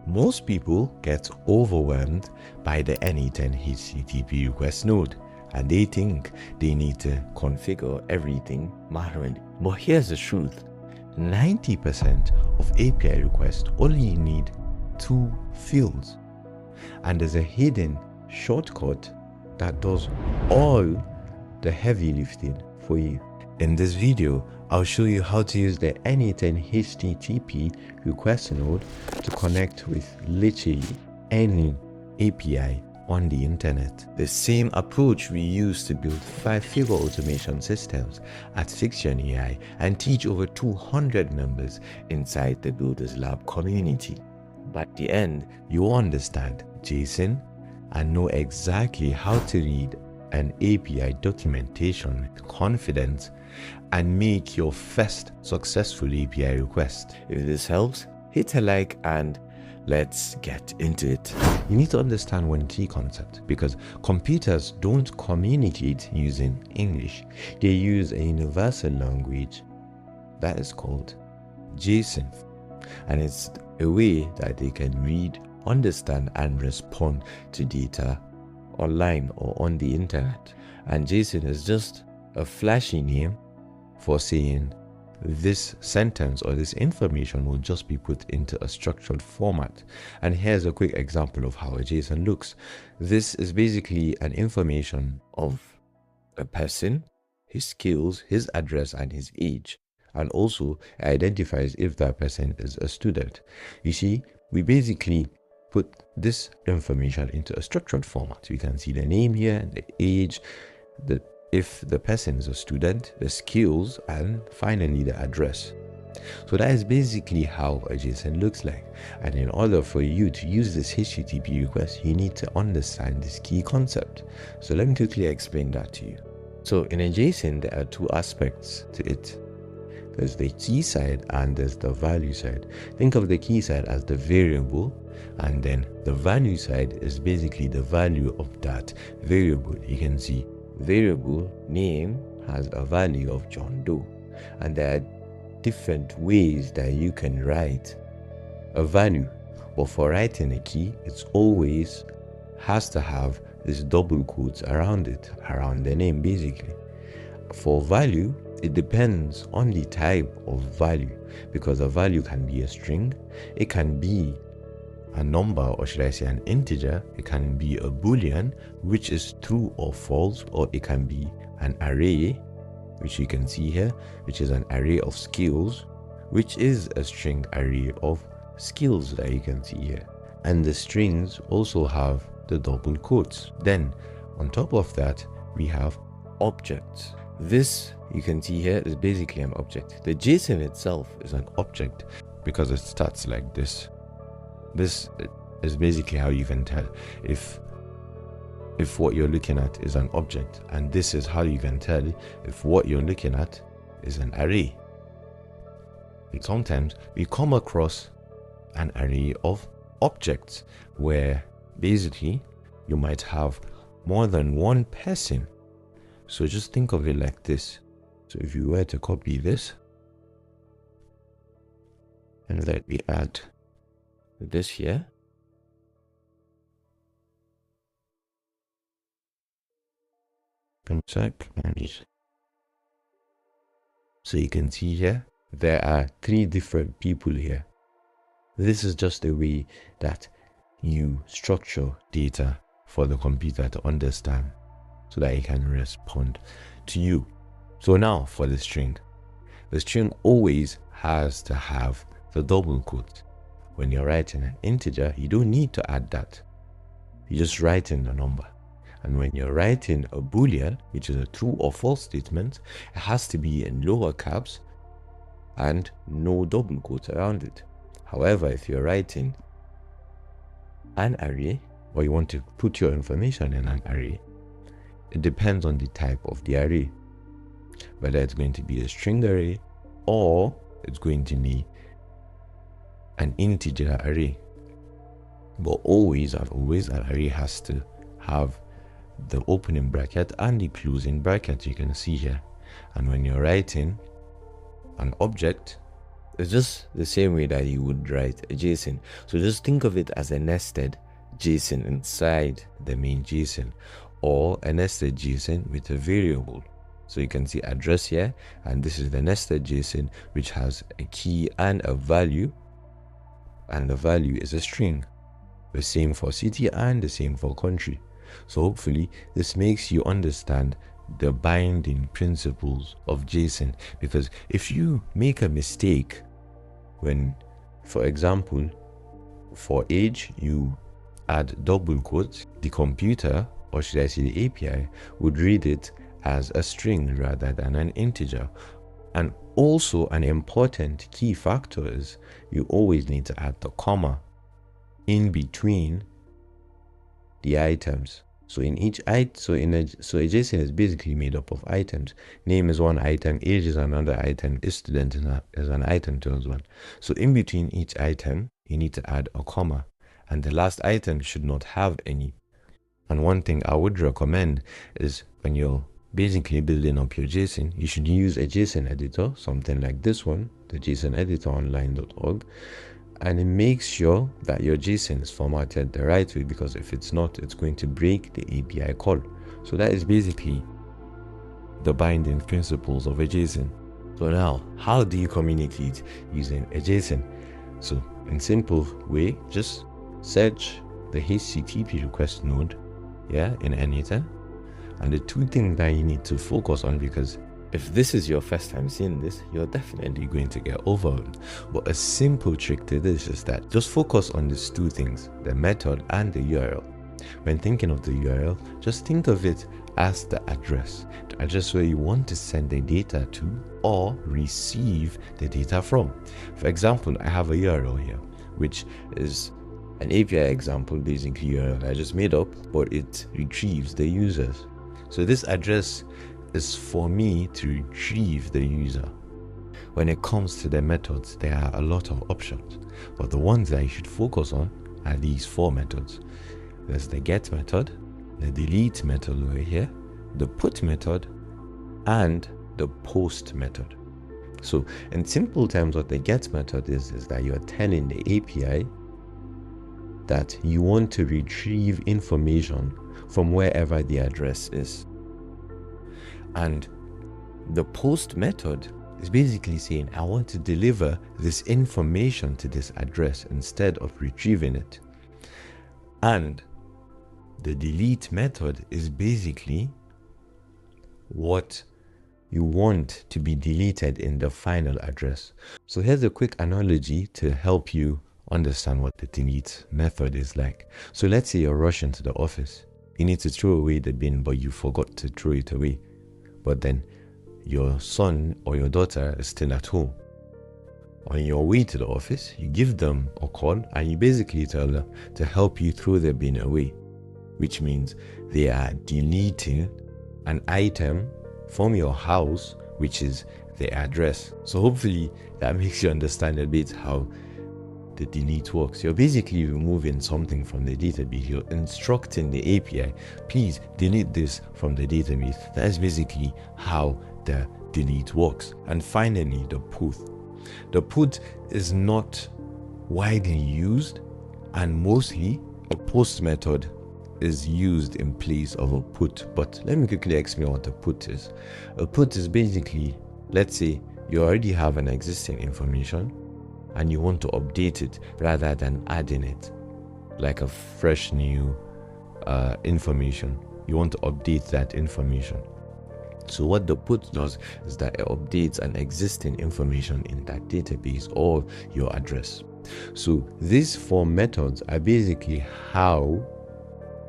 Most people get overwhelmed by the N8N HTTP request node, and they think they need to configure everything manually. But here's the truth. 90% of API requests only need 2 fields, and there's a hidden shortcut that does all the heavy lifting for you. In this video, I'll show you how to use the N8N HTTP request node to connect with literally any API on the internet. The same approach we use to build 5-figure automation systems at 6gen AI and teach over 200 members inside the Builders Lab community. By the end, you understand JSON and know exactly how to read an API documentation with confidence and make your first successful API request. If this helps, hit a like and let's get into it. You need to understand one key concept, because computers don't communicate using English. They use a universal language that is called JSON, and it's a way that they can read, understand and respond to data online or on the internet. And JSON is just a flashy name for saying this sentence or this information will just be put into a structured format. And here's a quick example of how a JSON looks. This is basically an information of a person, his skills, his address and his age, and also identifies if that person is a student. You see, we basically put this information into a structured format. We can see the name here and the age, if the person is a student, the skills, and finally the address. So that is basically how a JSON looks like. And in order for you to use this HTTP request, you need to understand this key concept. So let me quickly explain that to you. So in a JSON, there are 2 aspects to it. There's the key side and there's the value side. Think of the key side as the variable, and then the value side is basically the value of that variable. You can see variable name has a value of John Doe, and there are different ways that you can write a value, but for writing a key, it's always has to have this double quotes around it, around the name basically. For value, it depends on the type of value, because a value can be a string, it can be a number, or should I say an integer, it can be a boolean which is true or false, or it can be an array, which you can see here, which is an array of skills, which is a string array of skills that you can see here. And the strings also have the double quotes. Then on top of that, we have objects. This you can see here is basically an object. The JSON itself is an object because it starts like this. This is basically how you can tell if what you're looking at is an object, and this is how you can tell if what you're looking at is an array. And sometimes we come across an array of objects where basically you might have more than one person. So just think of it like this. So if you were to copy this and let me add this here, and so you can see here there are 3 different people here. This is just the way that you structure data for the computer to understand, so that it can respond to you. So now for the string always has to have the double quote. When you're writing an integer, you don't need to add that. You just write in the number. And when you're writing a boolean, which is a true or false statement, it has to be in lower caps and no double quotes around it. However, if you're writing an array, or you want to put your information in an array, it depends on the type of the array, whether it's going to be a string array or it's going to be an integer array. But always and always, an array has to have the opening bracket and the closing bracket you can see here. And when you're writing an object, It's just the same way that you would write a JSON. So just think of it as a nested JSON inside the main JSON, or a nested JSON with a variable. So you can see address here, and this is the nested JSON which has a key and a value, and the value is a string. The same for city and the same for country. So hopefully this makes you understand the binding principles of JSON, because if you make a mistake when, for example, for age you add double quotes, the computer, or should I say the API, would read it as a string rather than an integer. And also an important key factor is you always need to add the comma in between the items. So in each item, so a JSON is basically made up of items. Name is one item, age is another item, student is an item to as one. So in between each item, you need to add a comma, and the last item should not have any. And one thing I would recommend is when you're basically building up your JSON, you should use a JSON editor, something like this one, the JSON editor online.org, and it makes sure that your JSON is formatted the right way, because if it's not, it's going to break the API call. So that is basically the binding principles of a JSON. So now, how do you communicate using a JSON? So in simple way, just search the HTTP request node, yeah, in N8N. And the two things that you need to focus on, because if this is your first time seeing this, you're definitely going to get overwhelmed. But a simple trick to this is that just focus on these two things, the method and the URL. When thinking of the URL, just think of it as the address where you want to send the data to or receive the data from. For example, I have a URL here, which is an API example, basically URL I just made up, but it retrieves the users. So this address is for me to retrieve the user. When it comes to the methods, there are a lot of options, but the ones that you should focus on are these four methods. There's the get method, the delete method over here, the put method, and the post method. So in simple terms, what the get method is that you're telling the API that you want to retrieve information from wherever the address is. And the post method is basically saying, I want to deliver this information to this address instead of retrieving it. And the delete method is basically what you want to be deleted in the final address. So here's a quick analogy to help you understand what the delete method is like. So let's say you're rushing to the office. You need to throw away the bin, but you forgot to throw it away. But then your son or your daughter is still at home. On your way to the office, you give them a call and you basically tell them to help you throw the bin away, which means they are deleting an item from your house, which is the address. So hopefully that makes you understand a bit how the delete works. You're basically removing something from the database. You're instructing the API, please delete this from the database. That is basically how the delete works. And finally, the put. The put is not widely used, and mostly a post method is used in place of a put. But let me quickly explain what a put is. A put is basically, let's say you already have an existing information and you want to update it rather than adding it, like a fresh new information. You want to update that information. So what the put does is that it updates an existing information in that database or your address. So these four methods are basically how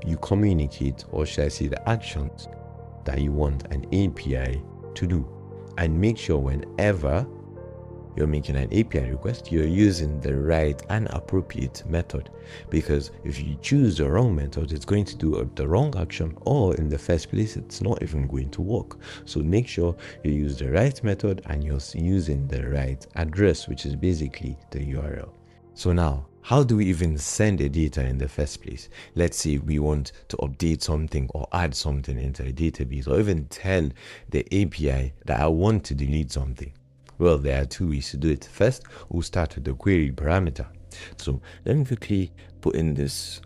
you communicate, or should I say the actions that you want an API to do. And make sure whenever you're making an API request, you're using the right and appropriate method, because if you choose the wrong method, it's going to do the wrong action, or in the first place it's not even going to work. So make sure you use the right method and you're using the right address, which is basically the URL. So now, how do we even send the data in the first place? Let's say we want to update something or add something into a database, or even tell the API that I want to delete something. Well, there are two ways to do it. First, we'll start with the query parameter. So let me quickly put in this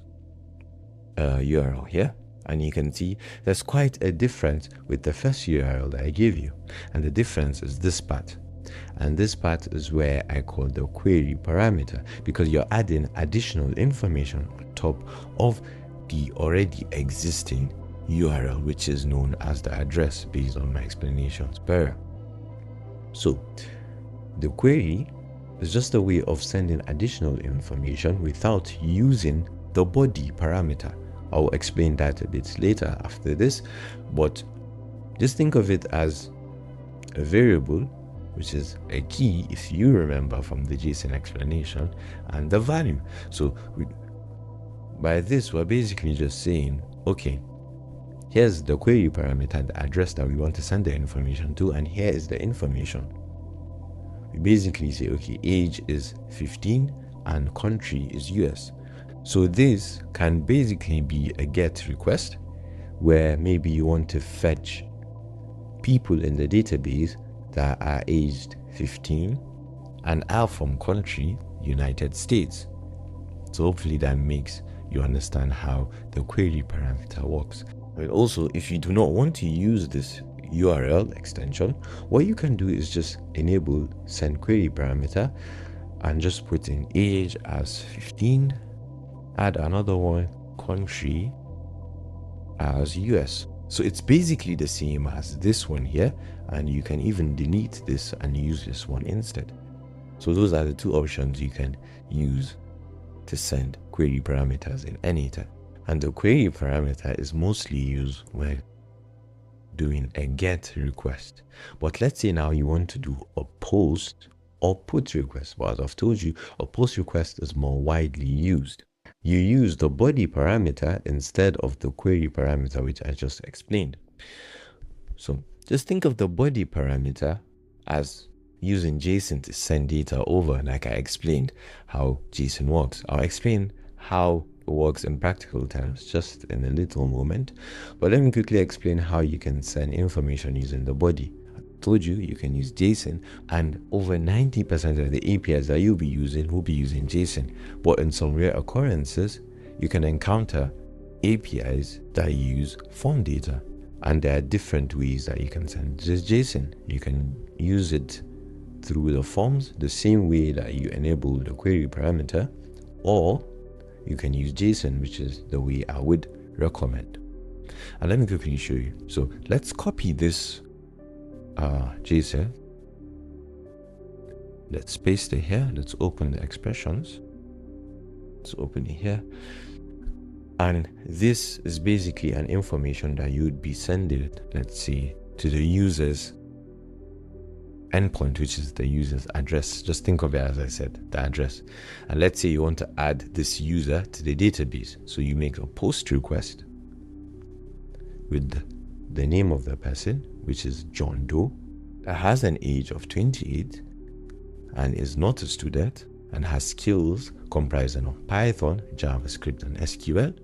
URL here, and you can see there's quite a difference with the first URL that I gave you, and the difference is this part. And this part is where I call the query parameter, because you're adding additional information on top of the already existing URL, which is known as the address based on my explanations prior. So the query is just a way of sending additional information without using the body parameter. I'll explain that a bit later after this, but just think of it as a variable, which is a key, if you remember from the JSON explanation, and the value. So by this, we're basically just saying, okay, here's the query parameter, the address that we want to send the information to, and here is the information. We basically say, okay, age is 15 and country is US. So this can basically be a GET request, where maybe you want to fetch people in the database that are aged 15 and are from country United States. So hopefully that makes you understand how the query parameter works. But also, if you do not want to use this URL extension, what you can do is just enable send query parameter and just put in age as 15, add another one, country as US. So it's basically the same as this one here, and you can even delete this and use this one instead. So those are the two options you can use to send query parameters in N8N. And the query parameter is mostly used when doing a GET request. But let's say now you want to do a POST or PUT request. But as I've told you, a POST request is more widely used. You use the body parameter instead of the query parameter, which I just explained. So just think of the body parameter as using JSON to send data over, like I explained how JSON works. I'll explain how it works in practical terms just in a little moment, but let me quickly explain how you can send information using the body. I told you you can use JSON, and over 90% of the APIs that you'll be using will be using JSON. But in some rare occurrences, you can encounter APIs that use form data, and there are different ways that you can send this JSON. You can use it through the forms, the same way that you enable the query parameter, or you can use JSON, which is the way I would recommend. And let me quickly show you. So let's copy this JSON. Let's paste it here. Let's open the expressions. Let's open it here. And this is basically an information that you would be sending, let's say, to the user's endpoint, which is the user's address. Just think of it as I said, the address. And let's say you want to add this user to the database. So you make a POST request with the name of the person, which is John Doe, that has an age of 28 and is not a student and has skills comprising of Python, JavaScript, and SQL,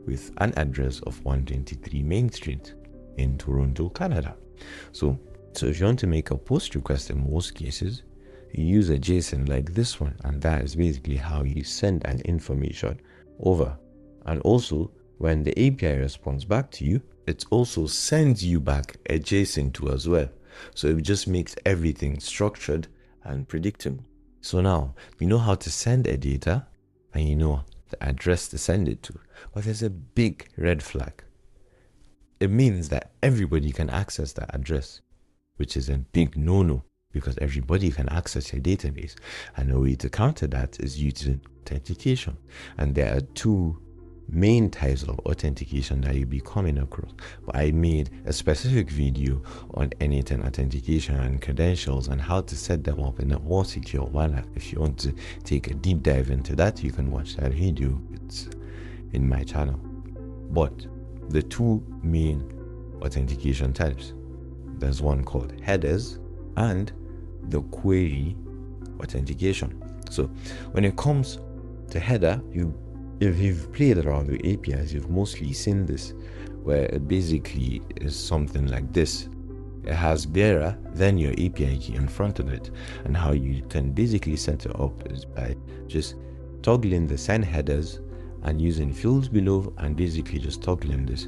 with an address of 123 Main Street in Toronto, Canada. So if you want to make a POST request, in most cases, you use a JSON like this one, and that is basically how you send an information over. And also, when the API responds back to you, it also sends you back a JSON too as well. So it just makes everything structured and predictable. So now we know how to send a data, and you know the address to send it to. But there's a big red flag. It means that everybody can access that address, which is a big no-no, because everybody can access your database. And the way to counter that is using authentication. And there are two main types of authentication that you'll be coming across. But I made a specific video on N8N authentication and credentials and how to set them up in a more secure manner. If you want to take a deep dive into that, you can watch that video. It's in my channel. But the two main authentication types, there's one called headers and the query authentication. So when it comes to header, if you've played around with APIs, you've mostly seen this, where it basically is something like this. It has bearer, then your API key in front of it. And how you can basically set it up is by just toggling the send headers and using fields below, and basically just toggling this.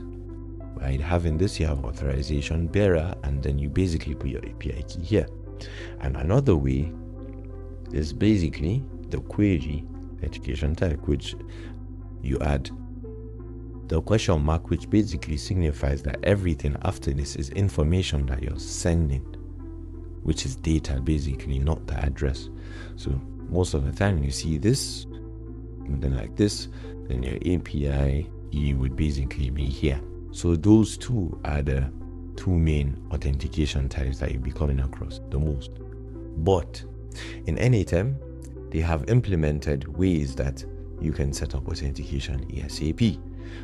By having this, you have authorization bearer, and then you basically put your API key here. And another way is basically the query authentication type, which you add the question mark, which basically signifies that everything after this is information that you're sending, which is data basically, not the address. So most of the time you see this, and then like this, then your API would basically be here. So those two are the two main authentication types that you'll be coming across the most. But in N8N, they have implemented ways that you can set up authentication ASAP.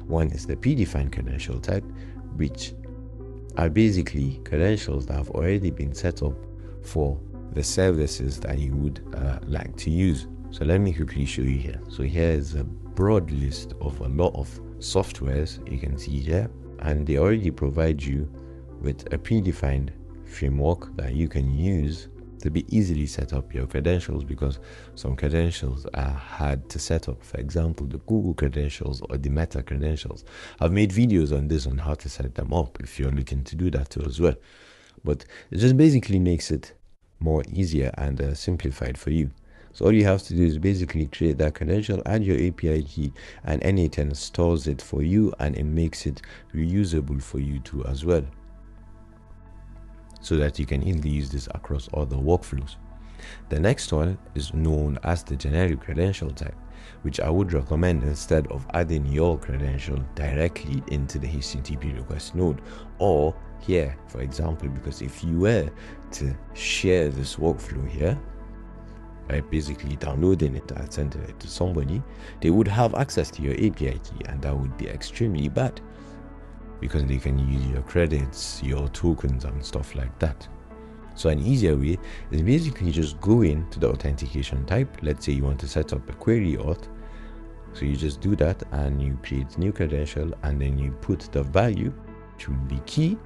One is the predefined credential type, which are basically credentials that have already been set up for the services that you would like to use. So let me quickly show you here. So here is a broad list of a lot of softwares you can see here, and they already provide you with a predefined framework that you can use to be easily set up your credentials, because some credentials are hard to set up. For example, the Google credentials or the Meta credentials. I've made videos on this, on how to set them up, if you're looking to do that too as well. But it just basically makes it more easier and simplified for you. So all you have to do is basically create that credential, add your API key, and N8N stores it for you, and it makes it reusable for you too as well, so that you can easily use this across all the workflows. The next one is known as the generic credential type, which I would recommend instead of adding your credential directly into the HTTP request node, or here, for example, because if you were to share this workflow here, by basically downloading it and sending it to somebody, they would have access to your API key, and that would be extremely bad, because they can use your credits, your tokens, and stuff like that. So an easier way is basically just go into the authentication type. Let's say you want to set up a query auth. So you just do that, and you create new credential, and then you put the value, which will be key.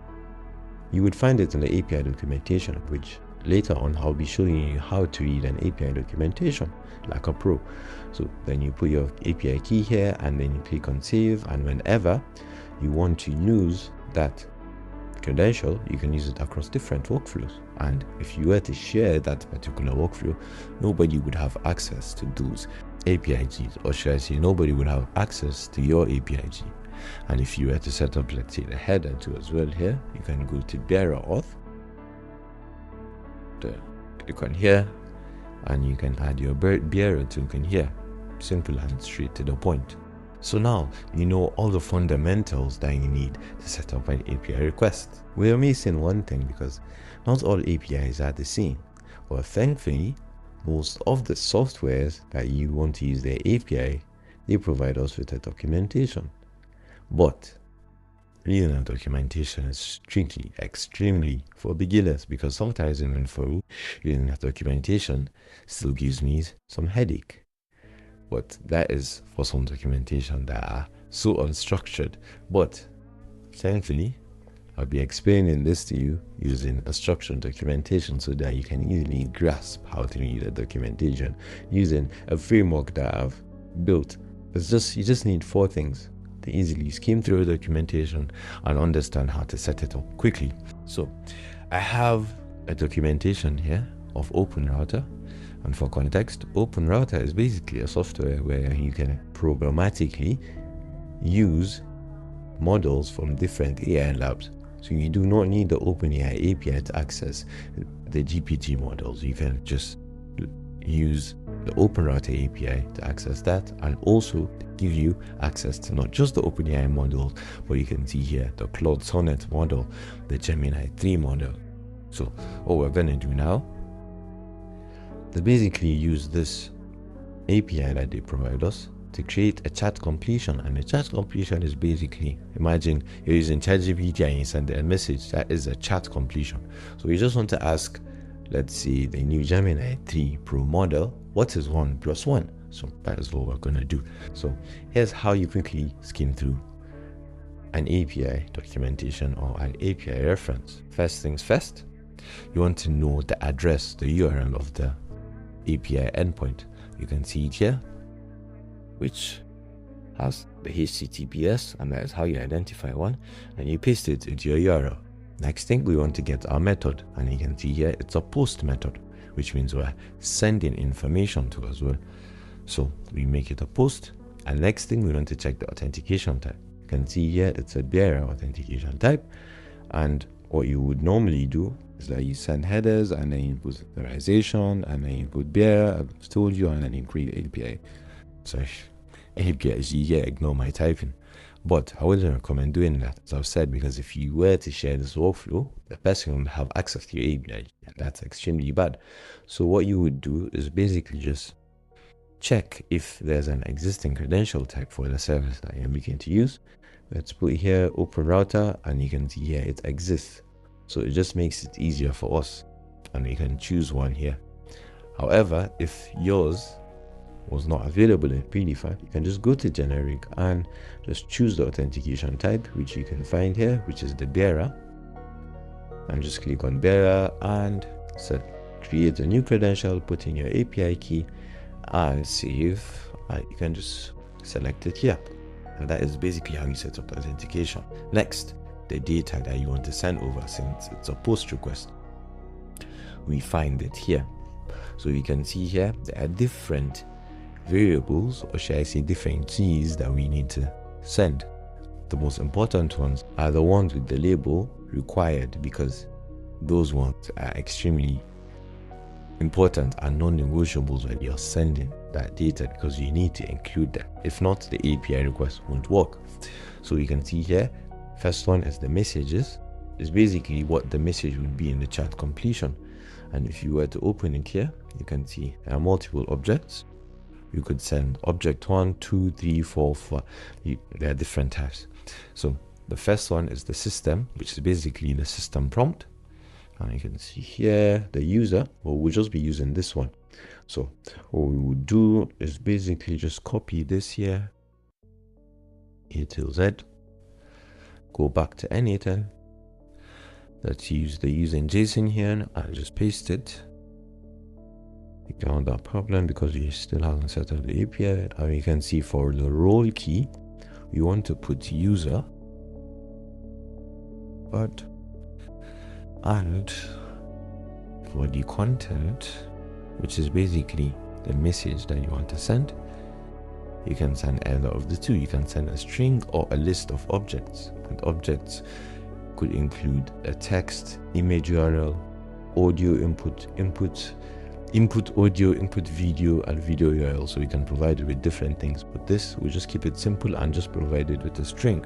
You would find it in the API documentation, which later on I'll be showing you how to read an API documentation like a pro. So then you put your API key here, and then you click on save, and whenever you want to use that credential, you can use it across different workflows. And if you were to share that particular workflow, nobody would have access to those API keys, or should I say, nobody would have access to your API key. And if you were to set up, let's say, the header too as well here, you can go to bearer auth, click on here, and you can add your bearer token here. Simple and straight to the point. So now you know all the fundamentals that you need to set up an API request. We're missing one thing, because not all APIs are the same. Well, thankfully, most of the softwares that you want to use their API, they provide us with a documentation. But reading a documentation is strictly, extremely for beginners, because sometimes even for reading a documentation still gives me some headache. But that is for some documentation that are so unstructured. But thankfully, I'll be explaining this to you using a structured documentation, so that you can easily grasp how to read a documentation using a framework that I've built. You just need 4 things to easily skim through a documentation and understand how to set it up quickly. So I have a documentation here of OpenRouter. And for context, OpenRouter is basically a software where you can programmatically use models from different AI labs. So you do not need the OpenAI API to access the GPT models. You can just use the OpenRouter API to access that, and also give you access to not just the OpenAI models, but you can see here the Claude Sonnet model, the Gemini 3 model. So what we're going to do now, they basically use this API that they provide us to create a chat completion. And a chat completion is basically, imagine you're using ChatGPT and you send a message. That is a chat completion. So you just want to ask, let's say, the new Gemini 3 Pro model, what is 1 + 1? So that is what we're going to do. So here's how you quickly skim through an API documentation or an API reference. First things first, you want to know the address, the URL of the API endpoint. You can see it here, which has the HTTPS, and that is how you identify one, and you paste it into your URL. Next thing, we want to get our method, and you can see here it's a post method, which means we're sending information to as well. So we make it a post, and next thing we want to check the authentication type. You can see here it's a bearer authentication type, and what you would normally do is that you send headers and then you put authorization and then you put bearer, I've told you, and then you create API. So API, yeah, ignore my typing. But I wouldn't recommend doing that, as I've said, because if you were to share this workflow, the person would have access to your API, and that's extremely bad. So what you would do is basically just check if there's an existing credential type for the service that you're looking to use. Let's put here open router, and you can see here it exists. So it just makes it easier for us, and we can choose one here. However, if yours was not available in PDF, you can just go to generic and just choose the authentication type, which you can find here, which is the bearer, and just click on bearer and set create a new credential, put in your API key and save, and you can just select it here. And that is basically how you set up the authentication. Next, the data that you want to send over, since it's a post request, we find it here. So you can see here there are different variables, or should I say different keys, that we need to send. The most important ones are the ones with the label required, because those ones are extremely important and non-negotiables when you're sending that data, because you need to include that. If not, the API request won't work. So you can see here, first one is the messages. It's basically what the message would be in the chat completion. And if you were to open it here, you can see there are multiple objects. You could send object 1, 2, 3, 4, 5. There are different types. So the first one is the system, which is basically the system prompt. And you can see here the user, well, we'll just be using this one. So what we would do is basically just copy this here, A till Z, go back to N8N. Let's use the using JSON here and just paste it. You found that problem because you still haven't set up the API. And you can see for the role key, we want to put user, but and for the content, which is basically the message that you want to send, you can send either of the two. You can send a string or a list of objects, and objects could include a text, image URL, audio input audio, input video, and video URL. So we can provide it with different things, but this we just keep it simple and just provide it with a string,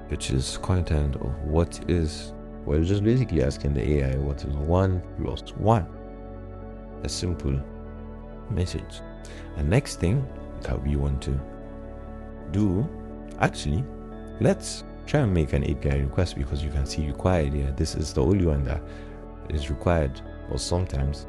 which is content of what is, well, just basically asking the AI what is 1 plus 1, a simple message. And next thing that we want to do, actually, let's try and make an API request, because you can see required here. This is the only one that is required, or sometimes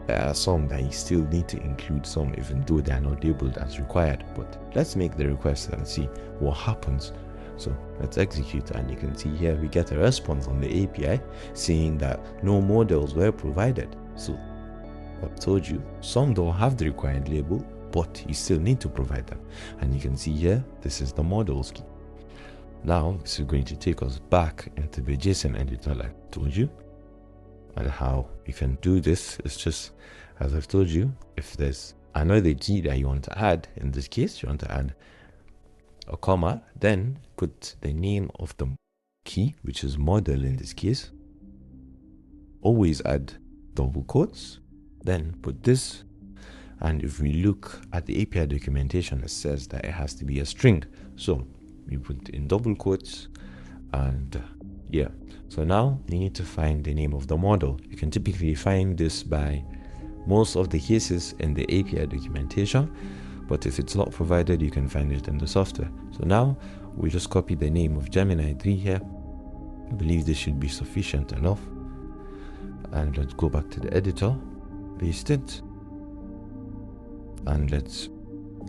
there are some that you still need to include some, even though they are not labeled as required. But let's make the request and see what happens. So let's execute, and you can see here we get a response on the API saying that no models were provided. So I've told you, some don't have the required label, but you still need to provide them. And you can see here, this is the models key. Now this is going to take us back into the JSON editor like I told you. And how you can do this is just, as I've told you, if there's another key that you want to add, in this case you want to add a comma, then put the name of the key, which is model in this case. Always add double quotes, then put this. And if we look at the API documentation, it says that it has to be a string. So we put in double quotes, and yeah. So now you need to find the name of the model. You can typically find this by most of the cases in the API documentation, but if it's not provided, you can find it in the software. So now we just copy the name of Gemini 3 here. I believe this should be sufficient enough. And let's go back to the editor, paste it, and let's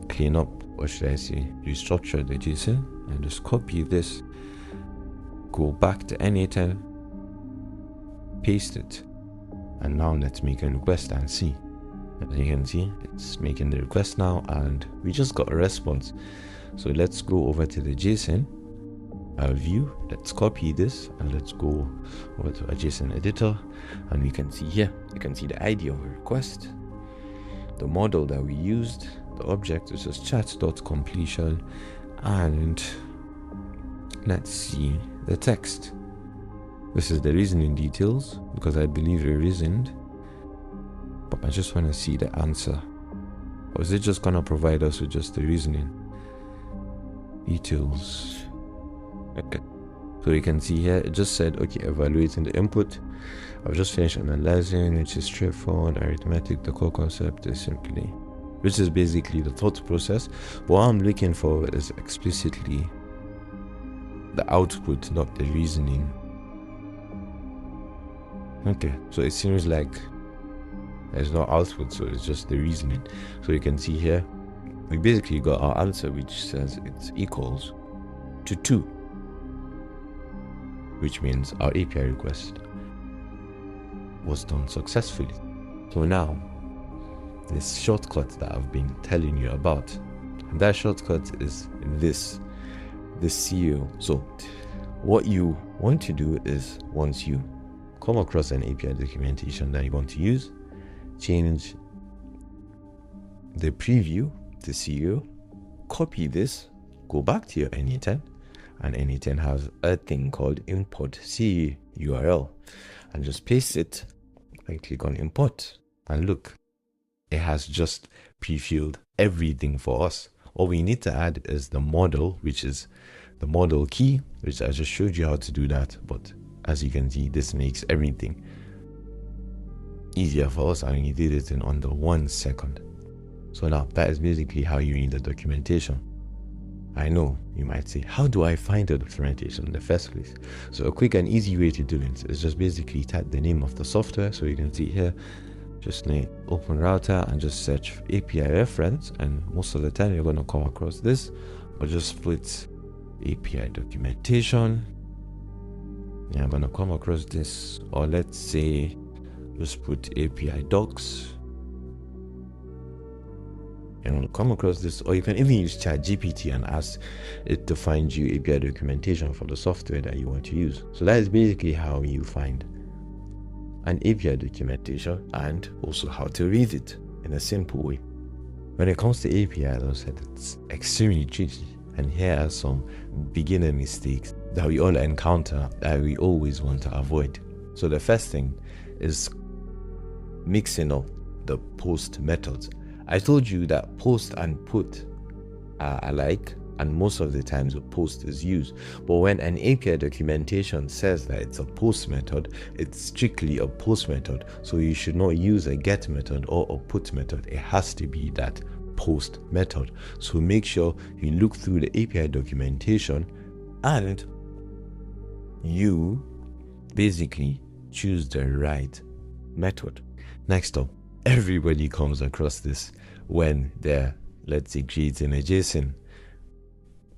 clean up, what should I say, restructure the JSON, and just copy this, go back to N8N, paste it, and now let's make a request and see. As you can see, it's making the request now, and we just got a response. So let's go over to the JSON view. Let's copy this and let's go over to a JSON editor, and we can see here, you can see the ID of a request, the model that we used, the object is just chat.completion, and let's see the text. This is the reasoning details because I believe it reasoned, but I just want to see the answer. Or is it just gonna provide us with just the reasoning details? Okay, so you can see here it just said, okay, evaluating the input. I've just finished analyzing, which is straightforward arithmetic. The core concept is simply, which is basically the thought process. What I'm looking for is explicitly the output, not the reasoning. Okay, so it seems like there's no output, so it's just the reasoning. So you can see here, we basically got our answer, which says it's equals to 2, which means our API request was done successfully. So now, this shortcut that I've been telling you about, and that shortcut is this CEO. So what you want to do is, once you come across an API documentation that you want to use, change the preview to CEO, copy this, go back to your N8N, and N8N has a thing called import CE URL, and just paste it and click on import, and look, it has just pre-filled everything for us. All we need to add is the model, which is the model key, which I just showed you how to do that. But as you can see, this makes everything easier for us, and you did it in under 1 second. So now that is basically how you read the documentation. I know you might say, how do I find the documentation in the first place? So a quick and easy way to do it is just basically type the name of the software. So you can see here, just name open router and just search API reference, and most of the time you're going to come across this, or just put API documentation. Yeah, I'm going to come across this, or let's say just put API docs. And will come across this, or you can even use ChatGPT and ask it to find you API documentation for the software that you want to use. So that is basically how you find an API documentation, and also how to read it in a simple way. When it comes to API, as I said, it's extremely tricky, and here are some beginner mistakes that we all encounter that we always want to avoid. So the first thing is mixing up the post methods. I told you that post and put are alike, and most of the times a post is used. But when an API documentation says that it's a post method, it's strictly a post method. So you should not use a get method or a put method. It has to be that post method. So make sure you look through the API documentation and you basically choose the right method. Next up, everybody comes across this when they're, let's say, creating a JSON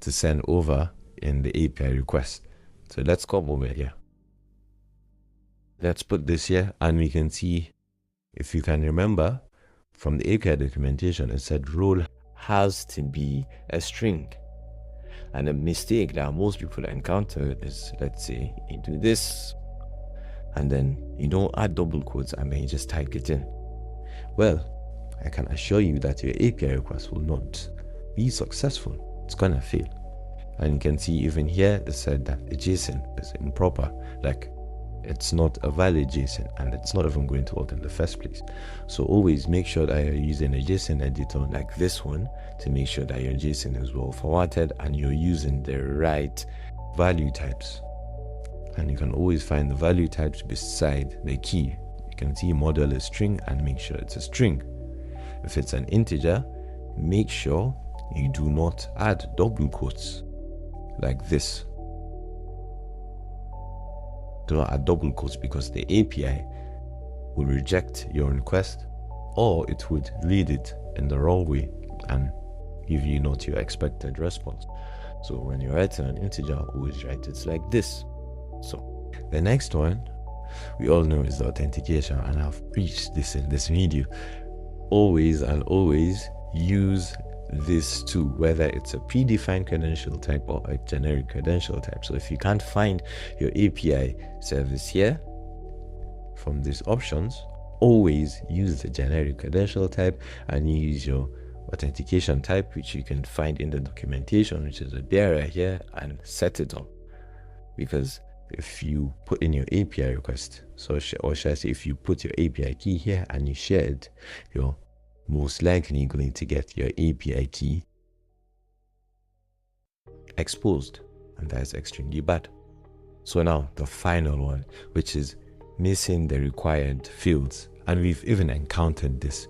to send over in the API request. So let's come over here. Let's put this here, and we can see, if you can remember from the API documentation, it said role has to be a string. And a mistake that most people encounter is, let's say you do this and then you don't add double quotes and then you just type it in. Well, I can assure you that your API request will not be successful. It's gonna fail. And you can see even here it said that the JSON is improper, like it's not a valid JSON, and it's not even going to work in the first place. So always make sure that you're using a JSON editor like this one to make sure that your JSON is well formatted and you're using the right value types. And you can always find the value types beside the key. You can see model is string, and make sure it's a string. If it's an integer, make sure you do not add double quotes like this. Do not add double quotes, because the API will reject your request, or it would read it in the wrong way and give you not your expected response. So when you're writing an integer, always write it like this. So the next one we all know is the authentication, and I've preached this in this video. Always use this too, whether it's a predefined credential type or a generic credential type. So if you can't find your API service here from these options, always use the generic credential type and use your authentication type, which you can find in the documentation, which is a bearer here, and set it on. Because if you put in your API request, or should I say, if you put your API key here and you share it, you're most likely going to get your API key exposed, and that is extremely bad. So now the final one, which is missing the required fields, and we've even encountered this.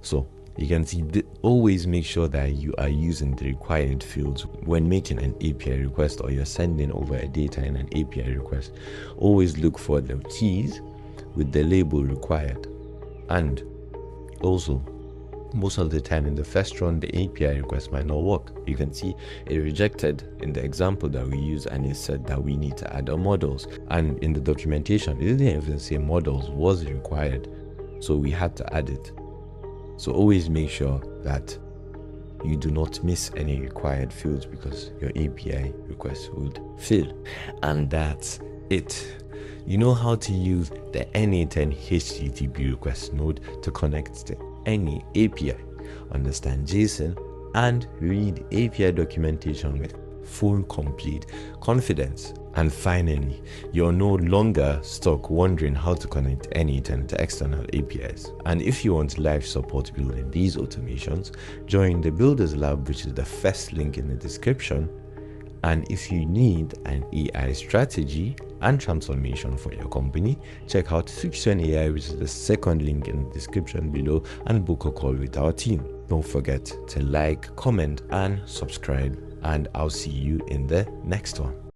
So you can see, always make sure that you are using the required fields when making an API request, or you're sending over a data in an API request. Always look for the keys with the label required. And also, most of the time in the first run, the API request might not work. You can see it rejected in the example that we use, and it said that we need to add our models. And in the documentation, it didn't even say models was required, so we had to add it. So always make sure that you do not miss any required fields, because your API request would fail. And that's it. You know how to use the N8N HTTP request node to connect to any API, understand JSON, and read API documentation with full complete confidence. And finally, you're no longer stuck wondering how to connect N8N to external APIs. And if you want live support building these automations, join the Builders Lab, which is the first link in the description. And if you need an AI strategy and transformation for your company, check out 6 AI, which is the second link in the description below, and book a call with our team. Don't forget to like, comment, and subscribe, and I'll see you in the next one.